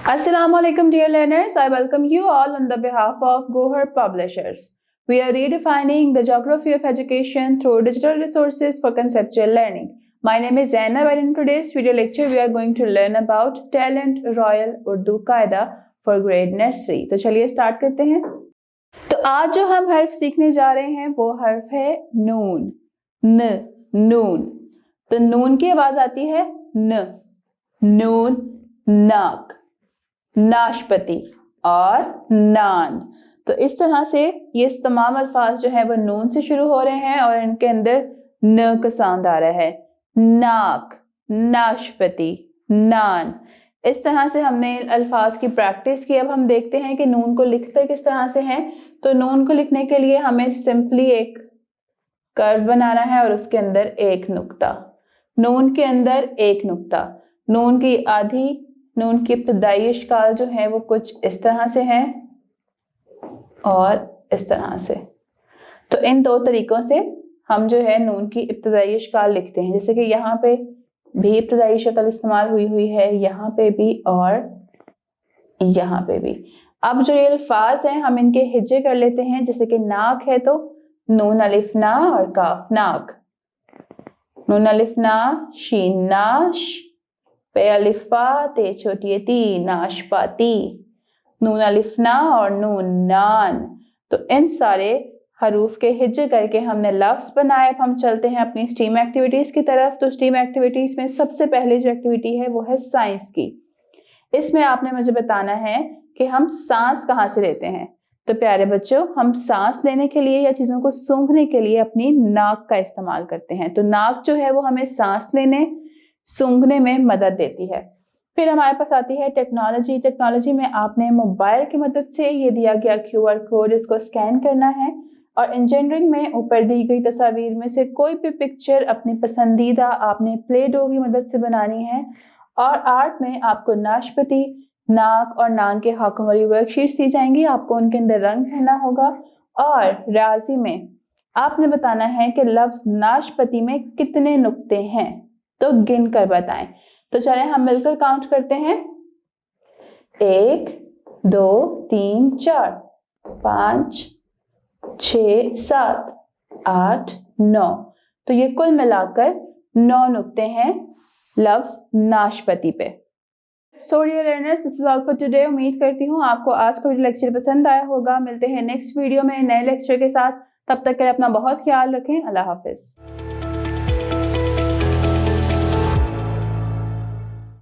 Assalamu alaikum dear learners, I welcome you all on the behalf of Gohar Publishers. We are redefining the geography of education through digital resources for conceptual learning. My name is Zainab and in today's video lecture we are going to learn about Talent Royal Urdu Qaida for grade nursery. तो चलिए start करते हैं। तो आज जो हम हर्फ सीखने जा रहे हैं वो हर्फ है नून, नून। तो नून की आवाज आती है न, नून, नाक, नाशपति और नान। तो इस तरह से ये तमाम अल्फाज जो है वो नून से शुरू हो रहे हैं और इनके अंदर न का साउंड आ रहा है। नाक, नाशपति, नान। इस तरह से हमने अल्फाज की प्रैक्टिस की। अब हम देखते हैं कि नून को लिखते किस तरह से हैं। तो नून को लिखने के लिए हमें सिंपली एक कर्व बनाना है और उसके अंदर एक नुक्ता, नून के अंदर एक नुक्ता। नून की आधी, नून की इब्तिदाई इश्काल जो है वो कुछ इस तरह से है और इस तरह से। तो इन दो तरीकों से हम जो है नून की इब्तिदाई इश्काल लिखते हैं। जैसे कि यहाँ पे भी इब्तिदाई शक्ल इस्तेमाल हुई है, यहाँ पे भी और यहाँ पे भी। अब जो ये अल्फाज हैं हम इनके हिज्जे कर लेते हैं। जैसे कि नाक है तो नून अलिफ ना और काफ नाक, नून अलिफ ना, शीन नाश, पे अलिफ पा, ते छोटी ती, नाशपाती, नून अलिफ ना और नून नान। तो इन सारे हरूफ के हिज्जे करके हमने लफ्ज बनाए। अब हम चलते हैं अपनी स्टीम एक्टिविटीज की तरफ। तो स्टीम एक्टिविटीज में सबसे पहले जो एक्टिविटी है वो है साइंस की। इसमें आपने मुझे बताना है कि हम सांस कहाँ से लेते हैं। तो प्यारे बच्चों, हम सांस लेने के लिए या चीजों को सूंघने के लिए अपनी नाक का इस्तेमाल करते हैं। तो नाक जो है वो हमें सांस लेने, सूंघने में मदद देती है। फिर हमारे पास आती है टेक्नोलॉजी। टेक्नोलॉजी में आपने मोबाइल की मदद से ये दिया गया QR कोड, इसको स्कैन करना है और इंजीनियरिंग में ऊपर दी गई तस्वीर में से कोई भी पिक्चर अपनी पसंदीदा आपने प्ले डो की मदद से बनानी है। और आर्ट में आपको नाशपति, नाक और नान के हाकों वाली वर्कशीट्स दी जाएंगी, आपको उनके अंदर रंग भरना होगा। और रियाजी में आपने बताना है कि लफ्ज नाशपति में कितने नुक्ते हैं, तो गिन कर बताएं। तो चलें हम मिलकर काउंट करते हैं। 1 2 3 4 5 6 7 8 9। तो ये कुल मिलाकर 9 नुक्ते हैं लफ्ज नाशपति पे। So dear learners, this is all for today. उम्मीद करती हूँ आपको आज का लेक्चर पसंद आया होगा। मिलते हैं नेक्स्ट वीडियो में नए लेक्चर के साथ। तब तक के लिए अपना बहुत ख्याल रखें। अल्लाह हाफिज।